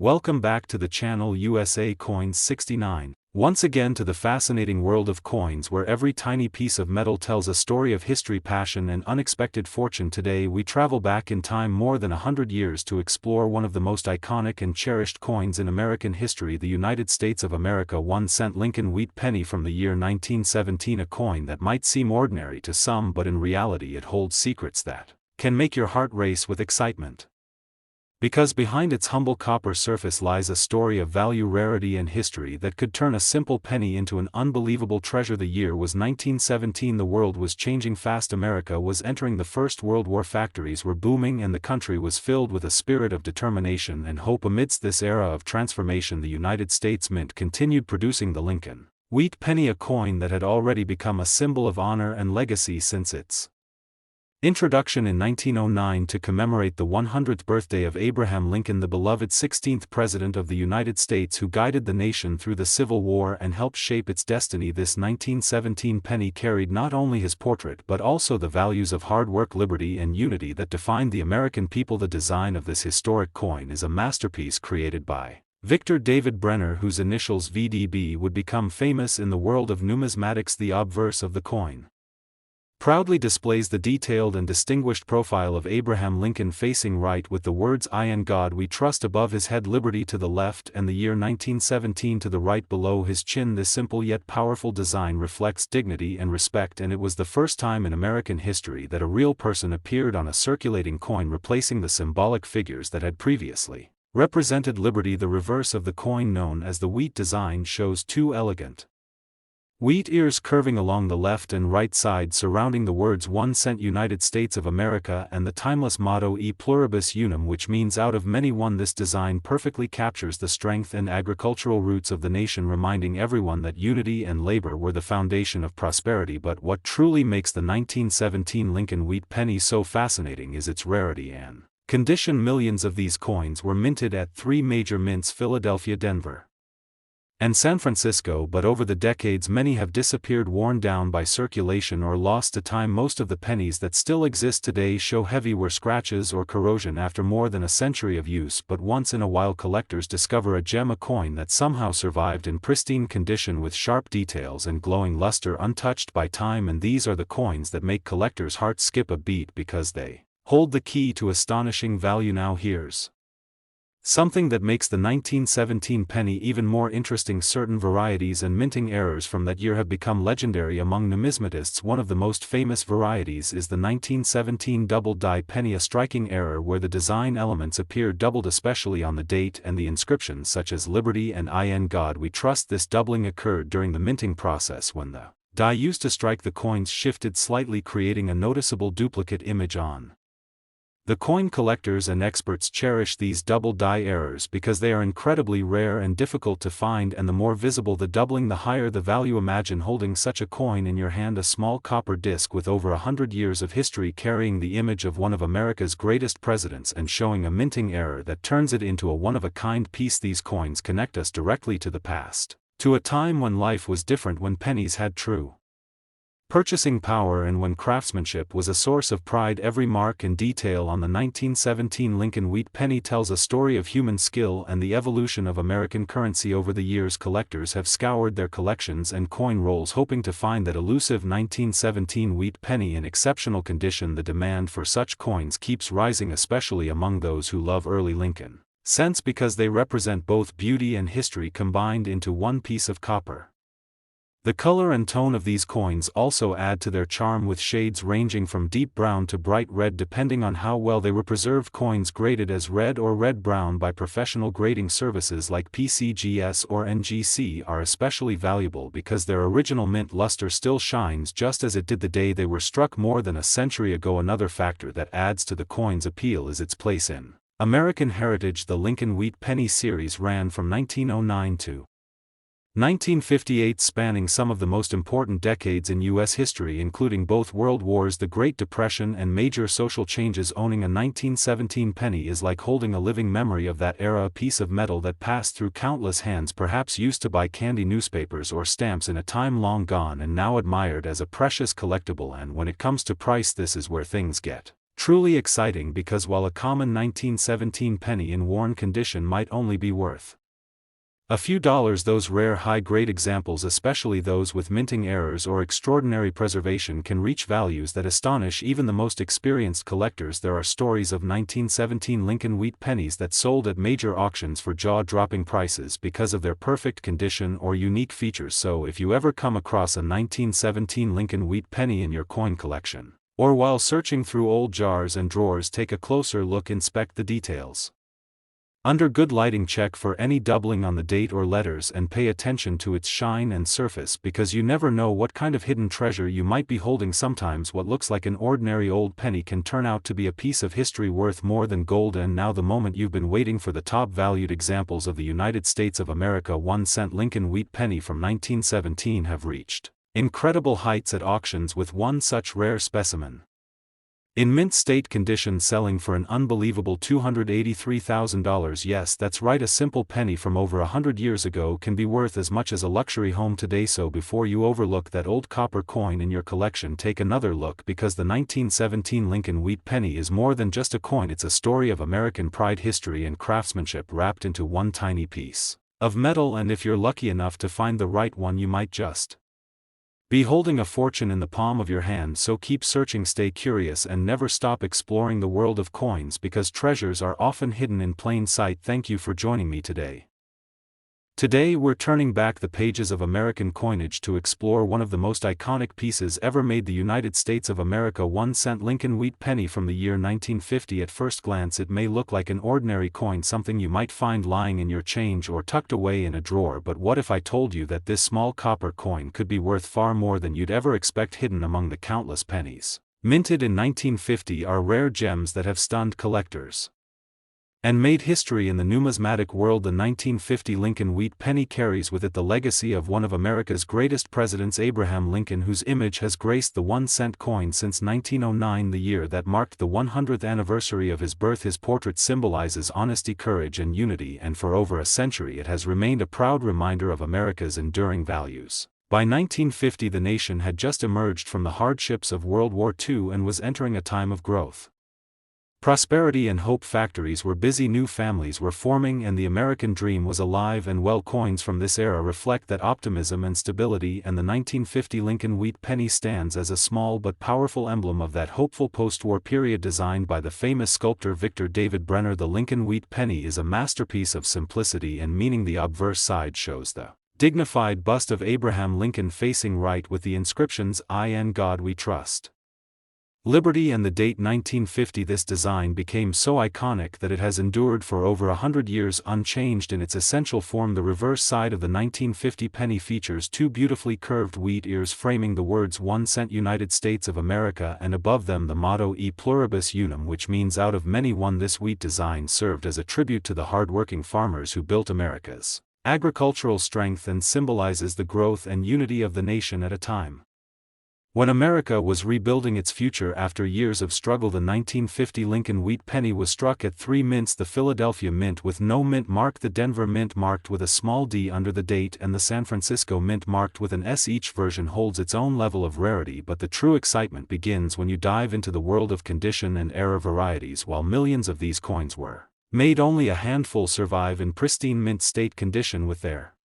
Welcome back to the channel USA Coins 69. Once again to the fascinating world of coins where every tiny piece of metal tells a story of history, passion and unexpected fortune. Today we travel back in time more than 100 years to explore one of the most iconic and cherished coins in American history, the United States of America 1-cent Lincoln Wheat Penny from the year 1917, a coin that might seem ordinary to some, but in reality it holds secrets that can make your heart race with excitement. Because behind its humble copper surface lies a story of value, rarity and history that could turn a simple penny into an unbelievable treasure. The year was 1917. The world was changing fast. America was entering the First World War. Factories were booming and the country was filled with a spirit of determination and hope. Amidst this era of transformation, the United States Mint continued producing the Lincoln Wheat Penny, a coin that had already become a symbol of honor and legacy since its introduction in 1909 to commemorate the 100th birthday of Abraham Lincoln, the beloved 16th President of the United States who guided the nation through the Civil War and helped shape its destiny. This 1917 penny carried not only his portrait but also the values of hard work, liberty and unity that defined the American people. The design of this historic coin is a masterpiece created by Victor David Brenner, whose initials VDB would become famous in the world of numismatics. The obverse of the coin proudly displays the detailed and distinguished profile of Abraham Lincoln facing right with the words "I and God we trust" above his head, liberty to the left and the year 1917 to the right below his chin. This simple yet powerful design reflects dignity and respect, and it was the first time in American history that a real person appeared on a circulating coin, replacing the symbolic figures that had previously represented liberty. The reverse of the coin, known as the wheat design, shows two elegant wheat ears curving along the left and right side surrounding the words 1 cent United States of America and the timeless motto E pluribus unum, which means out of many one. This design perfectly captures the strength and agricultural roots of the nation, reminding everyone that unity and labor were the foundation of prosperity. But what truly makes the 1917 Lincoln Wheat Penny so fascinating is its rarity and condition. Millions of these coins were minted at three major mints: Philadelphia, Denver and San Francisco, but over the decades many have disappeared, worn down by circulation or lost to time. Most of the pennies that still exist today show heavy wear, scratches or corrosion after more than a century of use, but once in a while collectors discover a gem, a coin that somehow survived in pristine condition with sharp details and glowing luster, untouched by time. And these are the coins that make collectors' hearts skip a beat because they hold the key to astonishing value. Now here's something that makes the 1917 penny even more interesting: certain varieties and minting errors from that year have become legendary among numismatists. One of the most famous varieties is the 1917 double die penny, a striking error where the design elements appear doubled, especially on the date and the inscriptions such as liberty and I and God we trust. This doubling occurred during the minting process when the die used to strike the coins shifted slightly, creating a noticeable duplicate image on the coin. Collectors and experts cherish these double die errors because they are incredibly rare and difficult to find, and the more visible the doubling, the higher the value. Imagine holding such a coin in your hand, a small copper disc with over 100 years of history carrying the image of one of America's greatest presidents and showing a minting error that turns it into a one-of-a-kind piece. These coins connect us directly to the past, to a time when life was different, when pennies had true purchasing power and when craftsmanship was a source of pride. Every mark and detail on the 1917 Lincoln Wheat Penny tells a story of human skill and the evolution of American currency. Over the years, collectors have scoured their collections and coin rolls hoping to find that elusive 1917 wheat penny in exceptional condition. The demand for such coins keeps rising, especially among those who love early Lincoln cents because they represent both beauty and history combined into one piece of copper. The color and tone of these coins also add to their charm, with shades ranging from deep brown to bright red depending on how well they were preserved. Coins graded as red or red-brown by professional grading services like PCGS or NGC are especially valuable because their original mint luster still shines just as it did the day they were struck more than a century ago. Another factor that adds to the coin's appeal is its place in American heritage. The Lincoln Wheat Penny series ran from 1909 to 1958, spanning some of the most important decades in U.S. history, including both world wars, the Great Depression and major social changes. Owning a 1917 penny is like holding a living memory of that era, a piece of metal that passed through countless hands, perhaps used to buy candy, newspapers or stamps in a time long gone, and now admired as a precious collectible. And when it comes to price, this is where things get Truly exciting because while a common 1917 penny in worn condition might only be worth a few dollars, those rare high-grade examples, especially those with minting errors or extraordinary preservation, can reach values that astonish even the most experienced collectors. There are stories of 1917 Lincoln Wheat pennies that sold at major auctions for jaw-dropping prices because of their perfect condition or unique features. So if you ever come across a 1917 Lincoln Wheat penny in your coin collection, or while searching through old jars and drawers, take a closer look, inspect the details. Under good lighting, check for any doubling on the date or letters and pay attention to its shine and surface, because you never know what kind of hidden treasure you might be holding. Sometimes what looks like an ordinary old penny can turn out to be a piece of history worth more than gold. And now the moment you've been waiting for. The top valued examples of the United States of America 1-cent Lincoln Wheat penny from 1917 have reached incredible heights at auctions, with one such rare specimen in mint state condition selling for an unbelievable $283,000. Yes, that's right, a simple penny from over 100 years ago can be worth as much as a luxury home today. So before you overlook that old copper coin in your collection, take another look, because the 1917 Lincoln Wheat penny is more than just a coin. It's a story of American pride, history, and craftsmanship wrapped into one tiny piece of metal. And if you're lucky enough to find the right one, you might just be holding a fortune in the palm of your hand. So keep searching, stay curious, and never stop exploring the world of coins, because treasures are often hidden in plain sight. Thank you for joining me today. Today we're turning back the pages of American coinage to explore one of the most iconic pieces ever made, the United States of America 1-cent Lincoln Wheat penny from the year 1950. At first glance it may look like an ordinary coin, something you might find lying in your change or tucked away in a drawer. But what if I told you that this small copper coin could be worth far more than you'd ever expect? Hidden among the countless pennies minted in 1950 are rare gems that have stunned collectors and made history in the numismatic world. The 1950 Lincoln Wheat penny carries with it the legacy of one of America's greatest presidents, Abraham Lincoln, whose image has graced the 1-cent coin since 1909, the year that marked the 100th anniversary of his birth. His portrait symbolizes honesty, courage, and unity, and for over a century it has remained a proud reminder of America's enduring values. By 1950 the nation had just emerged from the hardships of World War II and was entering a time of growth, prosperity, and hope. Factories were busy, new families were forming, and the American dream was alive and well. Coins from this era reflect that optimism and stability, and the 1950 Lincoln Wheat penny stands as a small but powerful emblem of that hopeful post-war period. Designed by the famous sculptor Victor David Brenner, the Lincoln Wheat penny is a masterpiece of simplicity and meaning. The obverse side shows the dignified bust of Abraham Lincoln facing right, with the inscriptions "In God We Trust, Liberty," and the date 1950. This design became so iconic that it has endured for over 100 years unchanged in its essential form. The reverse side of the 1950 penny features two beautifully curved wheat ears framing the words 1-cent United States of America, and above them the motto E pluribus unum, which means out of many one. This wheat design served as a tribute to the hard-working farmers who built America's agricultural strength and symbolizes the growth and unity of the nation at a time when America was rebuilding its future after years of struggle. The 1950 Lincoln Wheat penny was struck at 3 mints: the Philadelphia Mint with no mint mark, the Denver Mint marked with a small d under the date, and the San Francisco Mint marked with an S. Each version holds its own level of rarity, but the true excitement begins when you dive into the world of condition and era varieties. While millions of these coins were made, only a handful survive in pristine mint state condition, with their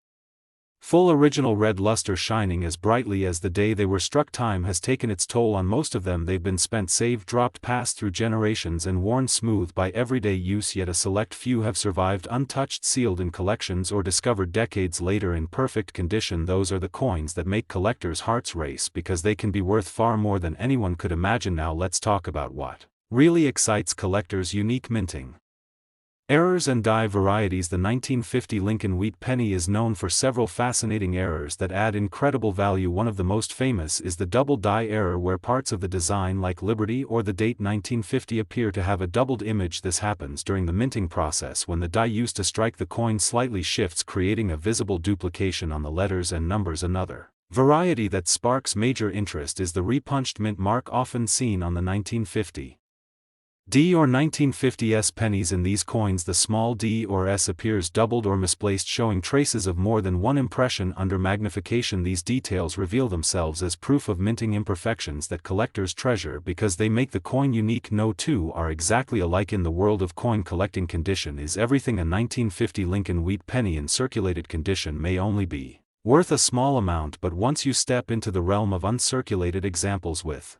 full original red luster shining as brightly as the day they were struck. Time has taken its toll on most of them. They've been spent, saved, dropped, passed through generations, and worn smooth by everyday use. Yet a select few have survived untouched, sealed in collections, or discovered decades later in perfect condition. Those are the coins that make collectors' hearts race, because they can be worth far more than anyone could imagine. Now let's talk about what really excites collectors: unique minting errors and die varieties. The 1950 Lincoln Wheat penny is known for several fascinating errors that add incredible value. One of the most famous is the double die error, where parts of the design, like Liberty or the date 1950, appear to have a doubled image. This happens during the minting process when the die used to strike the coin slightly shifts, creating a visible duplication on the letters and numbers. Another variety that sparks major interest is the repunched mint mark, often seen on the 1950 D or 1950s pennies. In these coins the small d or s appears doubled or misplaced, showing traces of more than one impression under magnification. These details reveal themselves as proof of minting imperfections that collectors treasure because they make the coin unique. No two are exactly alike in the world of coin collecting. Condition is everything. A 1950 Lincoln Wheat penny in circulated condition may only be worth a small amount, but once you step into the realm of uncirculated examples with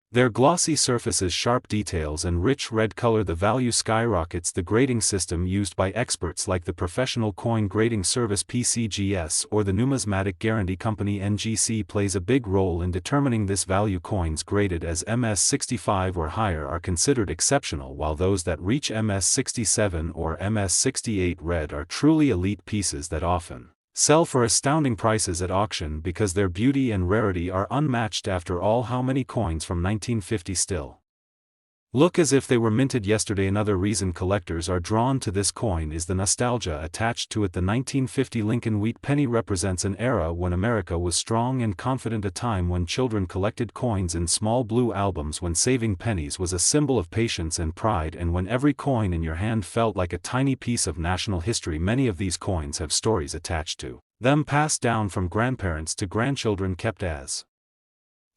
their glossy surfaces, sharp details and rich red color, the value skyrockets. The grading system used by experts like the Professional Coin Grading Service (PCGS) or the Numismatic Guarantee Company (NGC) plays a big role in determining this value. Coins graded as MS65 or higher are considered exceptional, while those that reach MS67 or MS68 red are truly elite pieces that often sell for astounding prices at auction because their beauty and rarity are unmatched. After all, how many coins from 1950 still look as if they were minted yesterday? Another reason collectors are drawn to this coin is the nostalgia attached to it. The 1950 Lincoln Wheat penny represents an era when America was strong and confident, a time when children collected coins in small blue albums, when saving pennies was a symbol of patience and pride, and when every coin in your hand felt like a tiny piece of national history. Many of these coins have stories attached to them, passed down from grandparents to grandchildren, kept as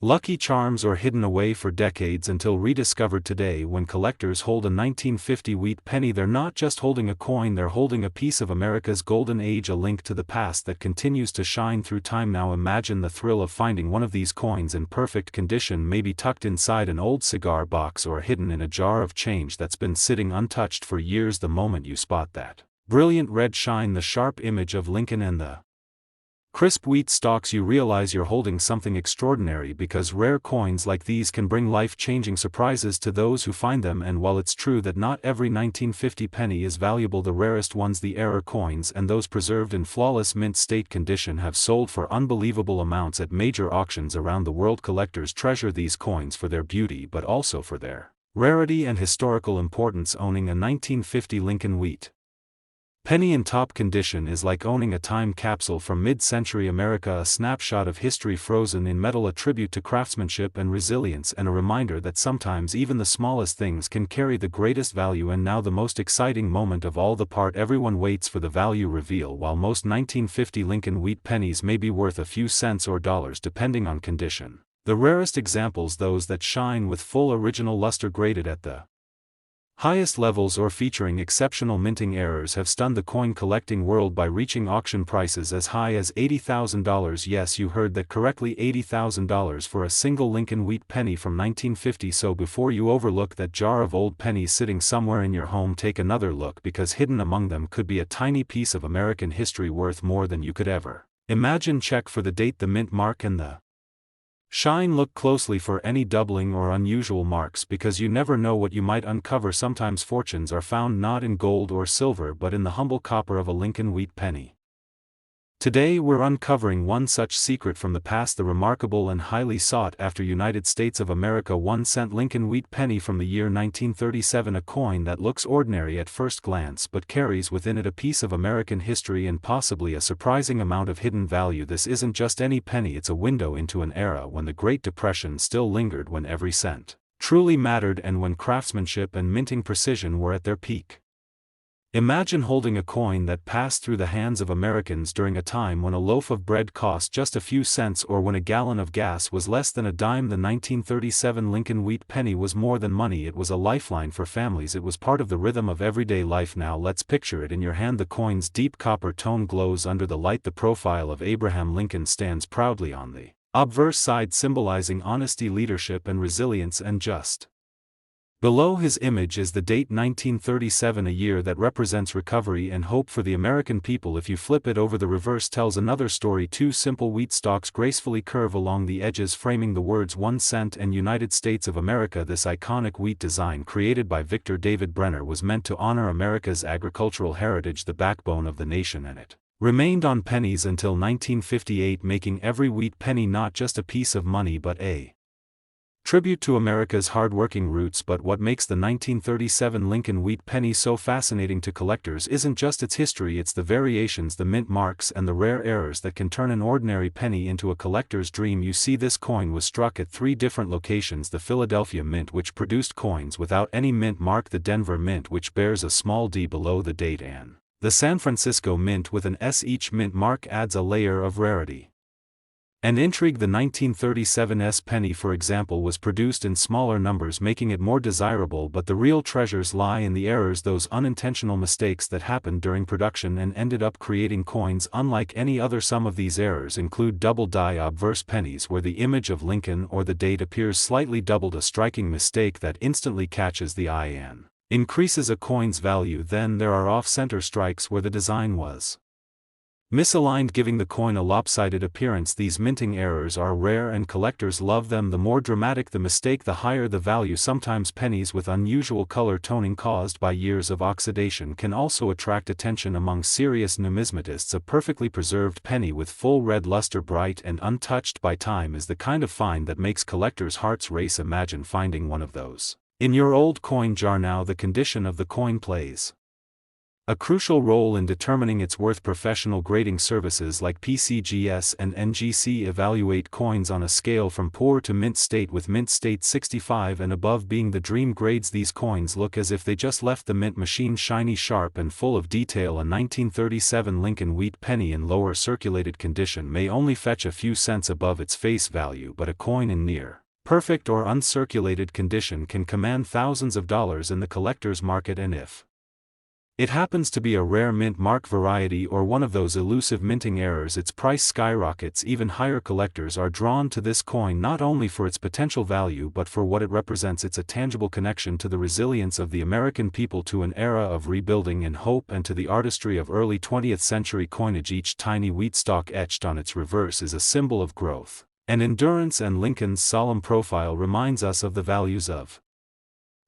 lucky charms or hidden away for decades until rediscovered today. When collectors hold a 1950 Wheat penny, they're not just holding a coin, they're holding a piece of America's golden age, a link to the past that continues to shine through time. Now imagine the thrill of finding one of these coins in perfect condition, maybe tucked inside an old cigar box or hidden in a jar of change that's been sitting untouched for years. The moment you spot that brilliant red shine, the sharp image of Lincoln and the crisp wheat stalks, you realize you're holding something extraordinary, because rare coins like these can bring life-changing surprises to those who find them. And while it's true that not every 1950 penny is valuable, the rarest ones, the error coins and those preserved in flawless mint state condition, have sold for unbelievable amounts at major auctions around the world. Collectors treasure these coins for their beauty but also for their rarity and historical importance. Owning a 1950 Lincoln Wheat penny in top condition is like owning a time capsule from mid-century America, a snapshot of history frozen in metal, a tribute to craftsmanship and resilience, and a reminder that sometimes even the smallest things can carry the greatest value. And now the most exciting moment of all, the part everyone waits for, the value reveal. While most 1950 Lincoln Wheat pennies may be worth a few cents or dollars depending on condition, the rarest examples, those that shine with full original luster, graded at the highest levels or featuring exceptional minting errors, have stunned the coin collecting world by reaching auction prices as high as $80,000. Yes, you heard that correctly, $80,000 for a single Lincoln Wheat penny from 1950. So before you overlook that jar of old pennies sitting somewhere in your home, take another look, because hidden among them could be a tiny piece of American history worth more than you could ever imagine. Check for the date, the mint mark and the shine. Look closely for any doubling or unusual marks, because you never know what you might uncover. Sometimes fortunes are found not in gold or silver but in the humble copper of a Lincoln Wheat penny. Today we're uncovering one such secret from the past, the remarkable and highly sought after United States of America 1-cent Lincoln Wheat penny from the year 1937, a coin that looks ordinary at first glance but carries within it a piece of American history and possibly a surprising amount of hidden value. This isn't just any penny, it's a window into an era when the Great Depression still lingered, when every cent truly mattered, and when craftsmanship and minting precision were at their peak. Imagine holding a coin that passed through the hands of Americans during a time when a loaf of bread cost just a few cents, or when a gallon of gas was less than a dime. The 1937 Lincoln Wheat penny was more than money, it was a lifeline for families, it was part of the rhythm of everyday life. Now let's picture it in your hand. The coin's deep copper tone glows under the light. The profile of Abraham Lincoln stands proudly on the obverse side, symbolizing honesty, leadership and resilience, and just below his image is the date 1937, a year that represents recovery and hope for the American people. If you flip it over, the reverse tells another story. Two simple wheat stalks gracefully curve along the edges, framing the words 1 cent and United States of America. This iconic wheat design, created by Victor David Brenner, was meant to honor America's agricultural heritage, the backbone of the nation, and it remained on pennies until 1958, making every wheat penny not just a piece of money but a Tribute to America's hard-working roots. But what makes the 1937 Lincoln Wheat Penny so fascinating to collectors isn't just its history, it's the variations, the mint marks, and the rare errors that can turn an ordinary penny into a collector's dream. You see, this coin was struck at 3 different locations: the Philadelphia Mint, which produced coins without any mint mark; the Denver Mint, which bears a small D below the date; and the San Francisco Mint with an S. Each mint mark adds a layer of rarity and intrigue. The 1937 S penny, for example, was produced in smaller numbers, making it more desirable, but the real treasures lie in the errors, those unintentional mistakes that happened during production and ended up creating coins unlike any other. Some of these errors include double die obverse pennies, where the image of Lincoln or the date appears slightly doubled, a striking mistake that instantly catches the eye and increases a coin's value. Then there are off-center strikes, where the design was misaligned, giving the coin a lopsided appearance. These minting errors are rare and collectors love them. The more dramatic the mistake, the higher the value. Sometimes pennies with unusual color toning caused by years of oxidation can also attract attention among serious numismatists. A perfectly preserved penny with full red luster, bright and untouched by time, is the kind of find that makes collectors' hearts race. Imagine finding one of those in your old coin jar. Now, the condition of the coin plays a crucial role in determining its worth. Professional grading services like PCGS and NGC evaluate coins on a scale from poor to mint state, with mint state 65 and above being the dream grades. These coins look as if they just left the mint machine, shiny, sharp, and full of detail. A 1937 Lincoln Wheat Penny in lower circulated condition may only fetch a few cents above its face value, but a coin in near perfect or uncirculated condition can command thousands of dollars in the collector's market. And if it happens to be a rare mint mark variety or one of those elusive minting errors, its price skyrockets even higher. Collectors are drawn to this coin not only for its potential value but for what it represents. It's a tangible connection to the resilience of the American people, to an era of rebuilding and hope, and to the artistry of early 20th century coinage. Each tiny wheat stalk etched on its reverse is a symbol of growth and endurance, and Lincoln's solemn profile reminds us of the values of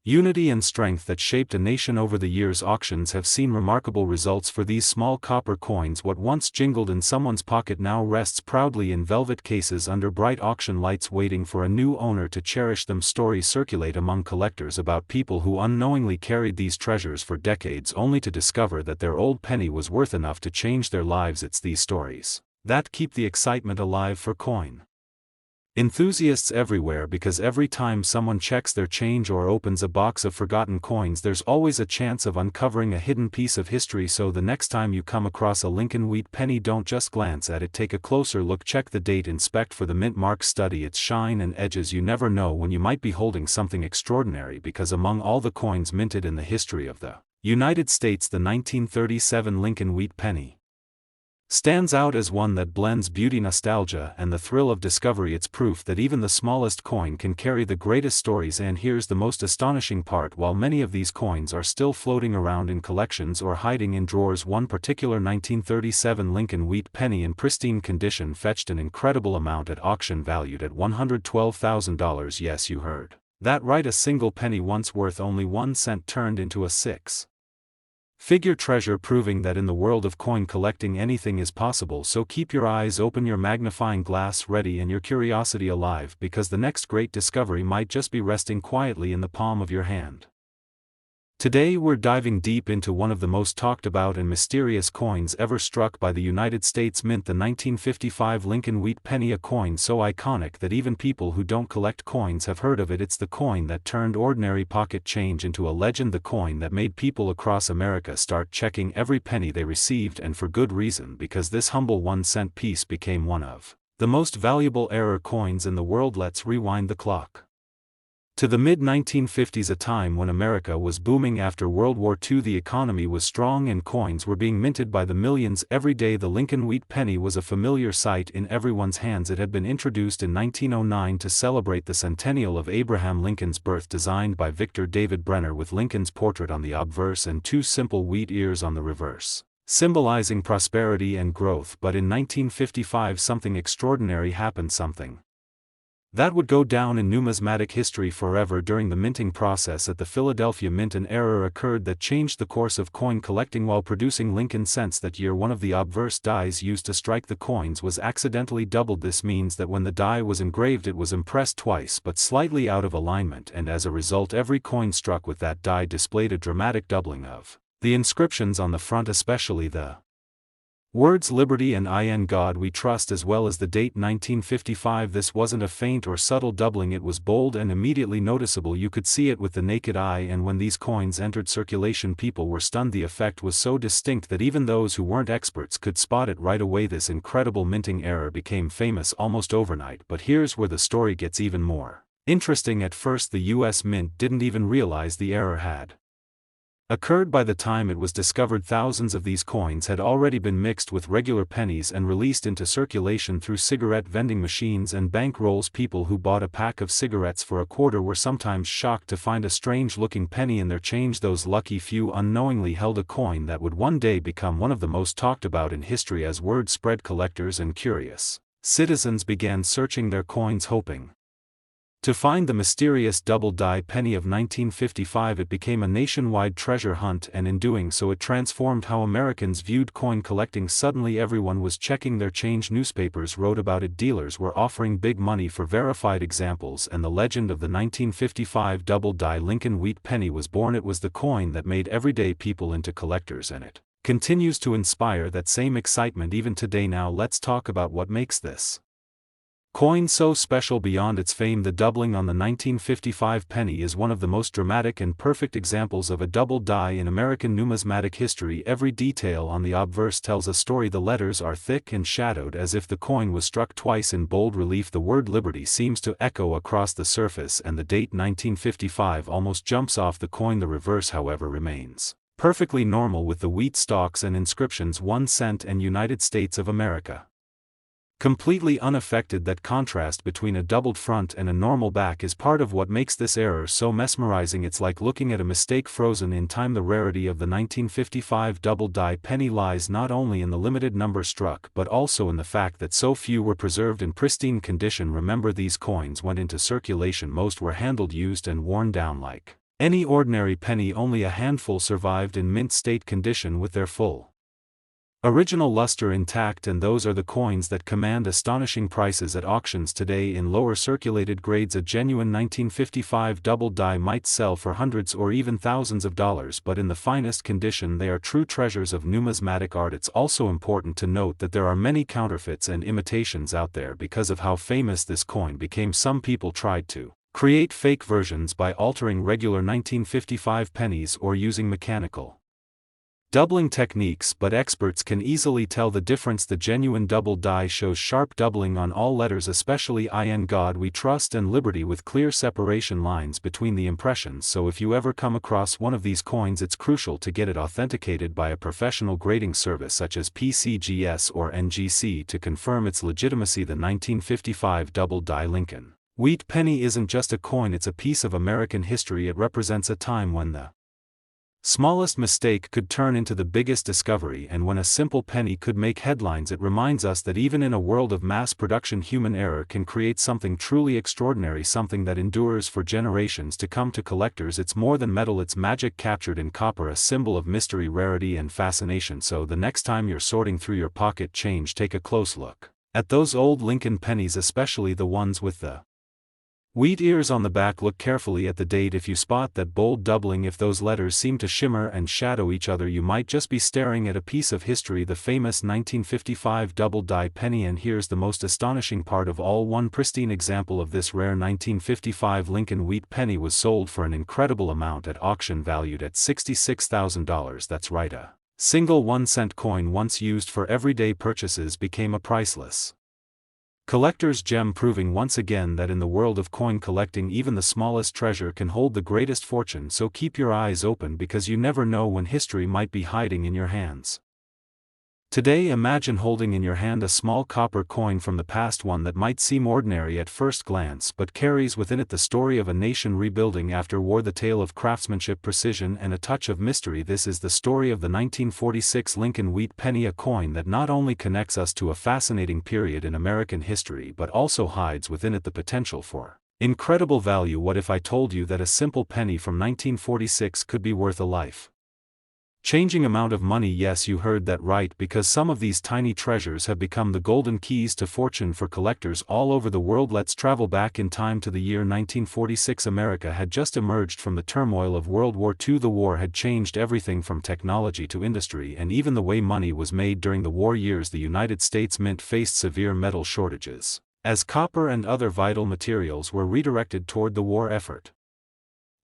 unity and strength that shaped a nation over the years. Auctions have seen remarkable results for these small copper coins. What once jingled in someone's pocket now rests proudly in velvet cases under bright auction lights, waiting for a new owner to cherish them. Stories circulate among collectors about people who unknowingly carried these treasures for decades only to discover that their old penny was worth enough to change their lives. It's these stories that keep the excitement alive for coin enthusiasts everywhere, because every time someone checks their change or opens a box of forgotten coins, there's always a chance of uncovering a hidden piece of history. So the next time you come across a Lincoln Wheat Penny, don't just glance at it, take a closer look, check the date, inspect for the mint mark, study its shine and edges. You never know when you might be holding something extraordinary, because among all the coins minted in the history of the United States, the 1937 Lincoln Wheat Penny stands out as one that blends beauty, nostalgia, and the thrill of discovery. It's proof that even the smallest coin can carry the greatest stories. And here's the most astonishing part: while many of these coins are still floating around in collections or hiding in drawers, one particular 1937 Lincoln Wheat Penny in pristine condition fetched an incredible amount at auction, valued at $112,000. Yes, you heard that right, a single penny once worth only 1 cent turned into a six-figure treasure, proving that in the world of coin collecting anything is possible. So keep your eyes open, your magnifying glass ready, and your curiosity alive, because the next great discovery might just be resting quietly in the palm of your hand. Today we're diving deep into one of the most talked about and mysterious coins ever struck by the United States Mint, the 1955 Lincoln Wheat Penny, a coin so iconic that even people who don't collect coins have heard of it. It's the coin that turned ordinary pocket change into a legend, the coin that made people across America start checking every penny they received, and for good reason, because this humble 1-cent piece became one of the most valuable error coins in the world. Let's rewind the clock to the mid-1950s, a time when America was booming after World War II. The economy was strong and coins were being minted by the millions every day. The Lincoln Wheat Penny was a familiar sight in everyone's hands. It had been introduced in 1909 to celebrate the centennial of Abraham Lincoln's birth, designed by Victor David Brenner, with Lincoln's portrait on the obverse and 2 simple wheat ears on the reverse, symbolizing prosperity and growth. But in 1955 something extraordinary happened. Something That would go down in numismatic history forever. During the minting process at the Philadelphia Mint, an error occurred that changed the course of coin collecting while producing Lincoln cents that year. One of the obverse dies used to strike the coins was accidentally doubled. This means that when the die was engraved it was impressed twice but slightly out of alignment, and as a result every coin struck with that die displayed a dramatic doubling of the inscriptions on the front, especially the words Liberty and In God We Trust, as well as the date 1955. This wasn't a faint or subtle doubling, it was bold and immediately noticeable. You could see it with the naked eye, and when these coins entered circulation people were stunned. The effect was so distinct that even those who weren't experts could spot it right away. This incredible minting error became famous almost overnight, but here's where the story gets even more interesting. At first the US Mint didn't even realize the error had occurred. By the time it was discovered, thousands of these coins had already been mixed with regular pennies and released into circulation through cigarette vending machines and bank rolls. People who bought a pack of cigarettes for $0.25 were sometimes shocked to find a strange-looking penny in their change. Those lucky few unknowingly held a coin that would one day become one of the most talked about in history. As word spread, collectors and curious citizens began searching their coins, hoping to find the mysterious double-die penny of 1955. It became a nationwide treasure hunt, and in doing so it transformed how Americans viewed coin collecting. Suddenly everyone was checking their change. Newspapers wrote about it, dealers were offering big money for verified examples, and the legend of the 1955 double-die Lincoln Wheat Penny was born. It was the coin that made everyday people into collectors, and it continues to inspire that same excitement even today. Now let's talk about what makes this coin so special beyond its fame. The doubling on the 1955 penny is one of the most dramatic and perfect examples of a double die in American numismatic history. Every detail on the obverse tells a story. The letters are thick and shadowed as if the coin was struck twice in bold relief. The word Liberty seems to echo across the surface, and the date 1955 almost jumps off the coin. The reverse, however, remains perfectly normal with the wheat stalks and inscriptions 1 cent and United States of America completely unaffected. That contrast between a doubled front and a normal back is part of what makes this error so mesmerizing. It's like looking at a mistake frozen in time. The rarity of the 1955 double-die penny lies not only in the limited number struck but also in the fact that so few were preserved in pristine condition. Remember, these coins went into circulation, most were handled, used and worn down like any ordinary penny. Only a handful survived in mint state condition with their full original luster intact, and those are the coins that command astonishing prices at auctions today. In lower circulated grades, a genuine 1955 double die might sell for hundreds or even thousands of dollars, but in the finest condition they are true treasures of numismatic art. It's also important to note that there are many counterfeits and imitations out there because of how famous this coin became. Some people tried to create fake versions by altering regular 1955 pennies or using mechanical doubling techniques, but experts can easily tell the difference. The genuine double die shows sharp doubling on all letters, especially In God We Trust and Liberty, with clear separation lines between the impressions. So if you ever come across one of these coins, it's crucial to get it authenticated by a professional grading service such as PCGS or NGC to confirm its legitimacy. The 1955 double die Lincoln Wheat Penny isn't just a coin, it's a piece of American history. It represents a time when the smallest mistake could turn into the biggest discovery, and when a simple penny could make headlines. It reminds us that even in a world of mass production, human error can create something truly extraordinary, something that endures for generations to come. To collectors, it's more than metal, it's magic captured in copper, a symbol of mystery, rarity and fascination. So the next time you're sorting through your pocket change, take a close look at those old Lincoln pennies, especially the ones with the wheat ears on the back. Look carefully at the date. If you spot that bold doubling, if those letters seem to shimmer and shadow each other, you might just be staring at a piece of history, the famous 1955 double-die penny. And here's the most astonishing part of all. One pristine example of this rare 1955 Lincoln Wheat Penny was sold for an incredible amount at auction, valued at $66,000. That's right, a single 1-cent coin once used for everyday purchases became a priceless collector's gem, proving once again that in the world of coin collecting even the smallest treasure can hold the greatest fortune. So keep your eyes open, because you never know when history might be hiding in your hands. Today imagine holding in your hand a small copper coin from the past, one that might seem ordinary at first glance but carries within it the story of a nation rebuilding after war, the tale of craftsmanship, precision and a touch of mystery. This is the story of the 1946 Lincoln Wheat Penny, a coin that not only connects us to a fascinating period in American history but also hides within it the potential for incredible value. What if I told you that a simple penny from 1946 could be worth a life changing amount of money? Yes, you heard that right, because some of these tiny treasures have become the golden keys to fortune for collectors all over the world. Let's travel back in time to the year 1946. America had just emerged from the turmoil of World War II. The war had changed everything from technology to industry and even the way money was made. During the war years, the United States Mint faced severe metal shortages, as copper and other vital materials were redirected toward the war effort.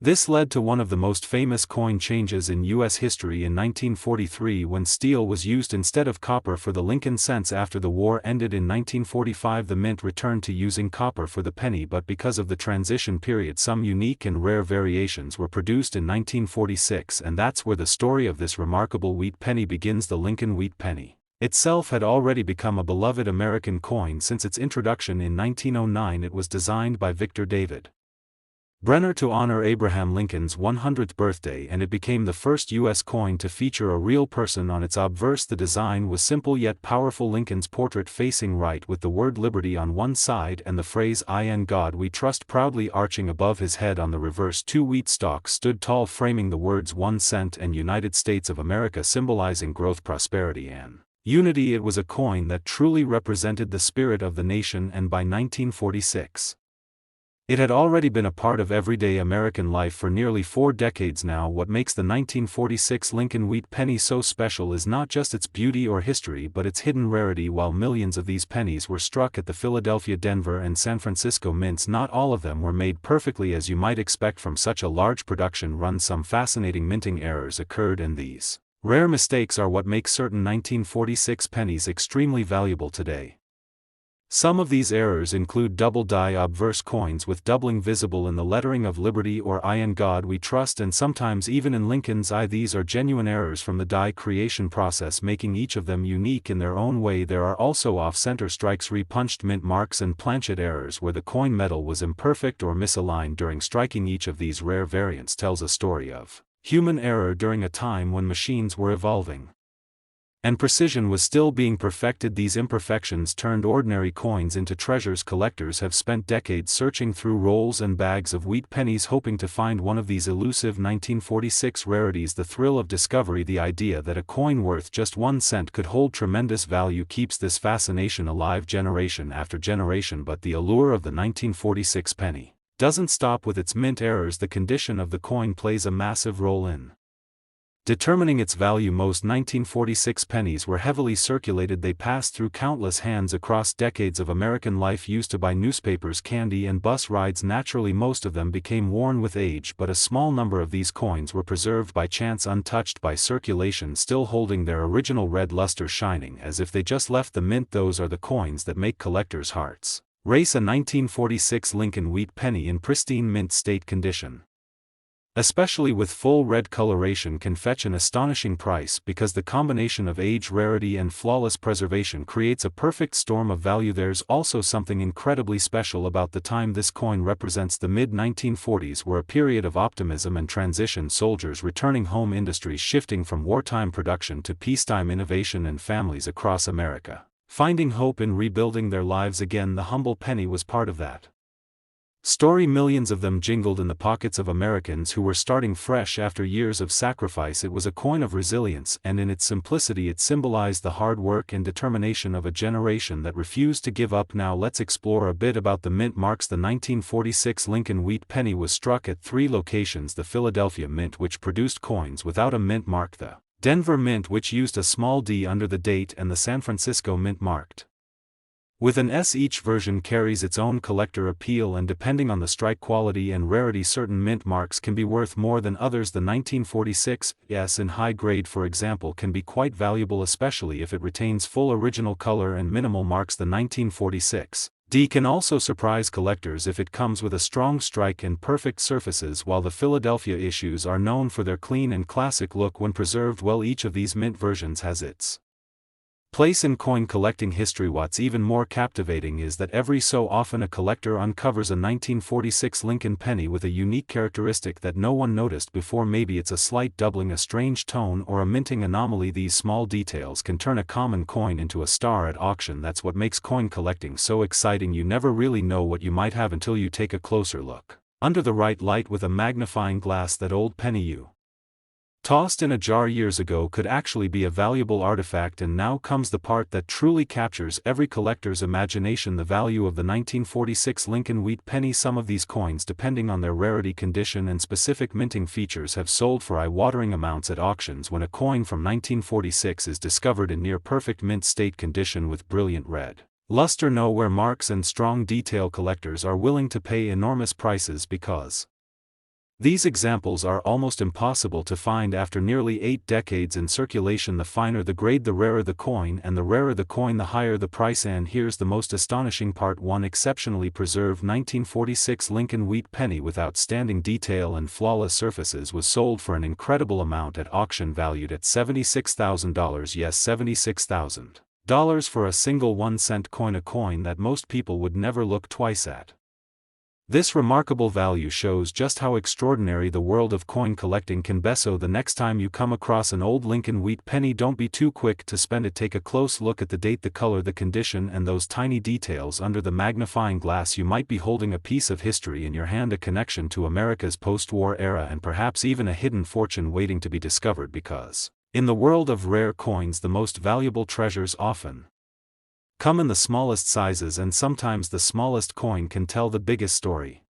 This led to one of the most famous coin changes in U.S. history in 1943, when steel was used instead of copper for the Lincoln cents. After the war ended in 1945, the mint returned to using copper for the penny, but because of the transition period, some unique and rare variations were produced in 1946, and that's where the story of this remarkable wheat penny begins. The Lincoln Wheat Penny itself had already become a beloved American coin since its introduction in 1909. It was designed by Victor David Brenner to honor Abraham Lincoln's 100th birthday, and it became the first U.S. coin to feature a real person on its obverse. The design was simple yet powerful: Lincoln's portrait facing right with the word liberty on one side and the phrase "In God We Trust" proudly arching above his head. On the reverse, two wheat stalks stood tall, framing the words 1 cent and United States of America, symbolizing growth, prosperity and unity. It was a coin that truly represented the spirit of the nation, and by 1946, it had already been a part of everyday American life for nearly 4 decades now. What makes the 1946 Lincoln Wheat Penny so special is not just its beauty or history but its hidden rarity. While millions of these pennies were struck at the Philadelphia, Denver and San Francisco mints, not all of them were made perfectly, as you might expect from such a large production run. Some fascinating minting errors occurred, and these rare mistakes are what make certain 1946 pennies extremely valuable today. Some of these errors include double die obverse coins with doubling visible in the lettering of Liberty or "In God We Trust," and sometimes even in Lincoln's I. These are genuine errors from the die creation process, making each of them unique in their own way. There are also off-center strikes, repunched mint marks and planchet errors where the coin metal was imperfect or misaligned during striking. Each of these rare variants tells a story of human error during a time when machines were evolving and precision was still being perfected. These imperfections turned ordinary coins into treasures. Collectors have spent decades searching through rolls and bags of wheat pennies hoping to find one of these elusive 1946 rarities. The thrill of discovery, the idea that a coin worth just 1 cent could hold tremendous value, keeps this fascination alive generation after generation. But the allure of the 1946 penny doesn't stop with its mint errors. The condition of the coin plays a massive role in determining its value. Most 1946 pennies were heavily circulated. They passed through countless hands across decades of American life, used to buy newspapers, candy and bus rides. Naturally, most of them became worn with age, but a small number of these coins were preserved by chance, untouched by circulation, still holding their original red luster, shining as if they just left the mint. Those are the coins that make collectors' hearts race. A 1946 Lincoln Wheat Penny in pristine mint state condition, especially with full red coloration, can fetch an astonishing price because the combination of age, rarity and flawless preservation creates a perfect storm of value. There's also something incredibly special about the time this coin represents. The mid-1940s were a period of optimism and transition, soldiers returning home, industries shifting from wartime production to peacetime innovation, and families across America finding hope in rebuilding their lives again. The humble penny was part of that story. Millions of them jingled in the pockets of Americans who were starting fresh after years of sacrifice. It was a coin of resilience, and in its simplicity it symbolized the hard work and determination of a generation that refused to give up. Now let's explore a bit about the mint marks. The 1946 Lincoln Wheat Penny was struck at 3 locations: the Philadelphia Mint, which produced coins without a mint mark; the Denver Mint, which used a small d under the date; and the San Francisco Mint, marked with an S. Each version carries its own collector appeal, and depending on the strike quality and rarity, certain mint marks can be worth more than others. The 1946 S in high grade, for example, can be quite valuable, especially if it retains full original color and minimal marks. The 1946 D can also surprise collectors if it comes with a strong strike and perfect surfaces, while the Philadelphia issues are known for their clean and classic look when preserved well. Each of these mint versions has its Place in coin collecting history. What's even more captivating is that every so often a collector uncovers a 1946 Lincoln penny with a unique characteristic that no one noticed before. Maybe it's a slight doubling, a strange tone, or a minting anomaly. These small details can turn a common coin into a star at auction. That's what makes coin collecting so exciting. You never really know what you might have until you take a closer look. Under the right light with a magnifying glass, that old penny you tossed in a jar years ago could actually be a valuable artifact. And now comes the part that truly captures every collector's imagination: the value of the 1946 Lincoln Wheat Penny. Some of these coins, depending on their rarity, condition, and specific minting features, have sold for eye-watering amounts at auctions. When a coin from 1946 is discovered in near-perfect mint state condition with brilliant red luster, no-wear marks, and strong detail, collectors are willing to pay enormous prices because these examples are almost impossible to find. After nearly 8 decades in circulation, the finer the grade, the rarer the coin, and the rarer the coin, the higher the price. And here's the most astonishing part: one exceptionally preserved 1946 Lincoln Wheat Penny with outstanding detail and flawless surfaces was sold for an incredible amount at auction, valued at $76,000. Yes, $76,000 for a single 1-cent coin, a coin that most people would never look twice at. This remarkable value shows just how extraordinary the world of coin collecting can be. So the next time you come across an old Lincoln Wheat Penny, don't be too quick to spend it. Take a close look at the date, the color, the condition, and those tiny details under the magnifying glass. You might be holding a piece of history in your hand, a connection to America's post-war era, and perhaps even a hidden fortune waiting to be discovered. Because in the world of rare coins, the most valuable treasures often come in the smallest sizes, and sometimes the smallest coin can tell the biggest story.